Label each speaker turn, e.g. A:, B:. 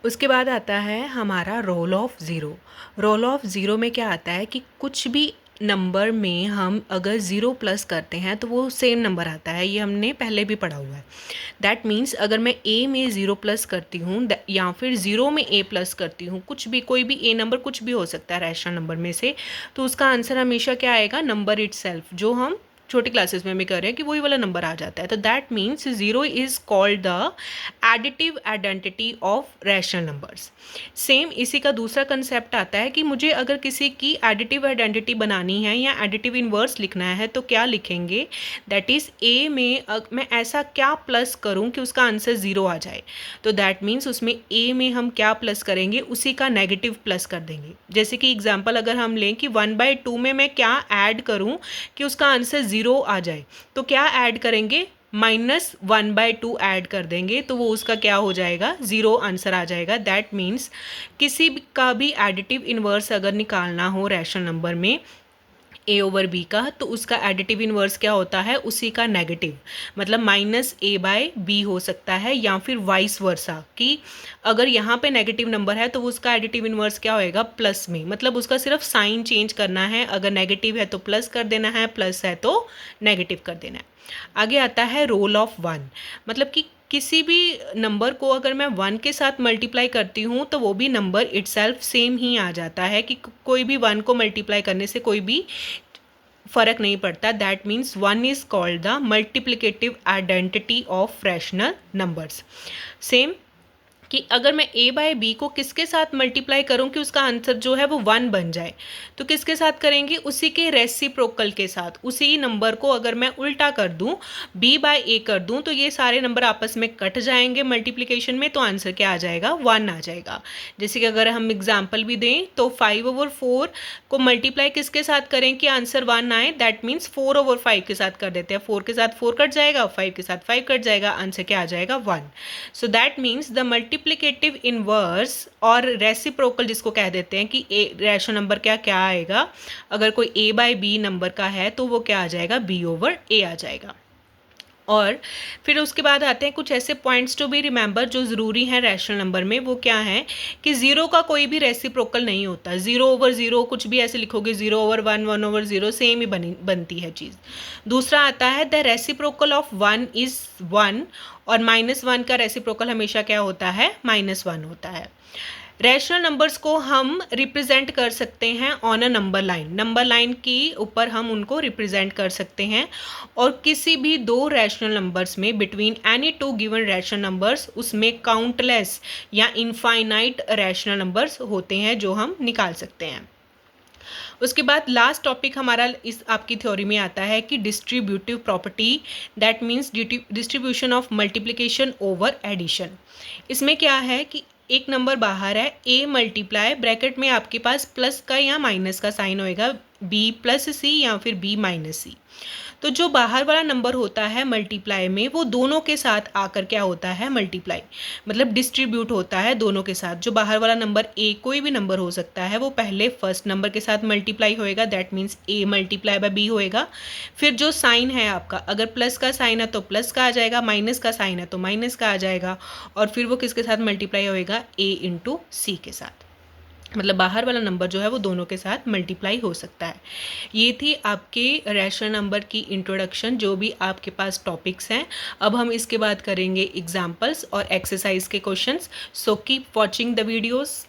A: उसके बाद आता है हमारा role of zero. Role of zero में क्या आता है कि कुछ भी नंबर में हम अगर ज़ीरो प्लस करते हैं तो वो सेम नंबर आता है, ये हमने पहले भी पढ़ा हुआ है। दैट मीन्स अगर मैं ए में ज़ीरो प्लस करती हूँ या फिर ज़ीरो में ए प्लस करती हूँ, कुछ भी कोई भी ए नंबर कुछ भी हो सकता है रैशनल नंबर में से, तो उसका आंसर हमेशा क्या आएगा, नंबर इटसेल्फ, जो हम छोटी क्लासेस में भी कर रहे हैं कि वही वाला नंबर आ जाता है। तो that means zero is called the additive identity of rational numbers. Same इसी का दूसरा कंसेप्ट आता है कि मुझे अगर किसी की एडिटिव आइडेंटिटी बनानी है या एडिटिव इन्वर्स लिखना है तो क्या लिखेंगे, दैट इज़ ए में मैं ऐसा क्या प्लस करूं कि उसका आंसर ज़ीरो आ जाए। तो दैट मीन्स उसमें ए में हम क्या प्लस करेंगे, उसी का नेगेटिव प्लस कर देंगे। जैसे कि एग्जांपल अगर हम लें कि 1/2 में मैं क्या ऐड करूं कि उसका आंसर ज़ीरो आ जाए, तो क्या ऐड करेंगे, -1/2 ऐड कर देंगे, तो वो उसका क्या हो जाएगा, ज़ीरो आंसर आ जाएगा। दैट मीन्स किसी का भी एडिटिव इन्वर्स अगर निकालना हो रैशनल नंबर में ए ओवर बी का, तो उसका एडिटिव इन्वर्स क्या होता है, उसी का नेगेटिव, मतलब -a/b हो सकता है, या फिर वाइस वर्सा कि अगर यहाँ पे नेगेटिव नंबर है तो उसका एडिटिव इन्वर्स क्या होएगा, प्लस में, मतलब उसका सिर्फ साइन चेंज करना है, अगर नेगेटिव है तो प्लस कर देना है, प्लस है तो नेगेटिव कर देना है। आगे आता है रोल ऑफ वन, मतलब कि किसी भी नंबर को अगर मैं वन के साथ मल्टीप्लाई करती हूँ तो वो भी नंबर इटसेल्फ सेम ही आ जाता है, कि कोई भी वन को मल्टीप्लाई करने से कोई भी फ़र्क नहीं पड़ता। That means one is called the multiplicative identity of rational numbers. Same कि अगर मैं a/b को किसके साथ मल्टीप्लाई करूं कि उसका आंसर जो है वो 1 बन जाए, तो किसके साथ करेंगे, उसी के रेसिप्रोकल के साथ। उसी नंबर को अगर मैं उल्टा कर दूं, b/a कर दूं, तो ये सारे नंबर आपस में कट जाएंगे मल्टीप्लिकेशन में, तो आंसर क्या आ जाएगा, 1 आ जाएगा। जैसे कि अगर हम एग्जाम्पल भी दें तो 5/4 को मल्टीप्लाई किसके साथ करें कि आंसर 1 आए, दैट मीन्स 4/5 के साथ कर देते हैं, 4 के साथ 4 कट जाएगा, 5 के साथ 5 कट जाएगा, आंसर क्या आ जाएगा, 1। So that means the multiplicative inverse और रेसिप्रोकल जिसको कह देते हैं कि ए रैशनल नंबर क्या क्या आएगा, अगर कोई a/b नंबर का है तो वो क्या आ जाएगा, b/a आ जाएगा। और फिर उसके बाद आते हैं कुछ ऐसे पॉइंट्स टू बी रिमेंबर जो ज़रूरी हैं रैशनल नंबर में। वो क्या है कि ज़ीरो का कोई भी रेसिप्रोकल नहीं होता, 0/0 कुछ भी ऐसे लिखोगे, 0/1 1/0 सेम ही बनती है चीज़। दूसरा आता है द रेसिप्रोकल ऑफ 1 इज़ 1, और -1 का रेसिप्रोकल हमेशा क्या होता है, -1 होता है। रैशनल नंबर्स को हम रिप्रेजेंट कर सकते हैं on a number line, number line के ऊपर हम उनको रिप्रेजेंट कर सकते हैं। और किसी भी दो रैशनल नंबर्स में between any two given rational numbers, उसमें काउंटलेस या इनफाइनाइट रैशनल नंबर्स होते हैं जो हम निकाल सकते हैं। उसके बाद लास्ट टॉपिक हमारा इस आपकी थ्योरी में आता है कि distributive property, that means distribution of multiplication over addition. इसमें क्या है कि एक नंबर बाहर है, a मल्टीप्लाई ब्रैकेट में आपके पास प्लस का या माइनस का साइन होएगा, b+c या फिर b-c। तो जो बाहर वाला नंबर होता है मल्टीप्लाई में, वो दोनों के साथ आकर क्या होता है, मल्टीप्लाई, मतलब डिस्ट्रीब्यूट होता है दोनों के साथ। जो बाहर वाला नंबर a कोई भी नंबर हो सकता है, वो पहले फर्स्ट नंबर के साथ मल्टीप्लाई होएगा, that means a multiply by b होएगा। फिर जो साइन है आपका, अगर प्लस का साइन है तो प्लस का आ जाएगा, माइनस का साइन है तो माइनस का आ जाएगा, और फिर वो किसके साथ मल्टीप्लाई होएगा, a इंटू सी के साथ। मतलब बाहर वाला नंबर जो है वो दोनों के साथ मल्टीप्लाई हो सकता है। ये थी आपके रैशनल नंबर की इंट्रोडक्शन, जो भी आपके पास टॉपिक्स हैं। अब हम इसके बाद करेंगे एग्जाम्पल्स और एक्सरसाइज के questions. So keep watching the videos.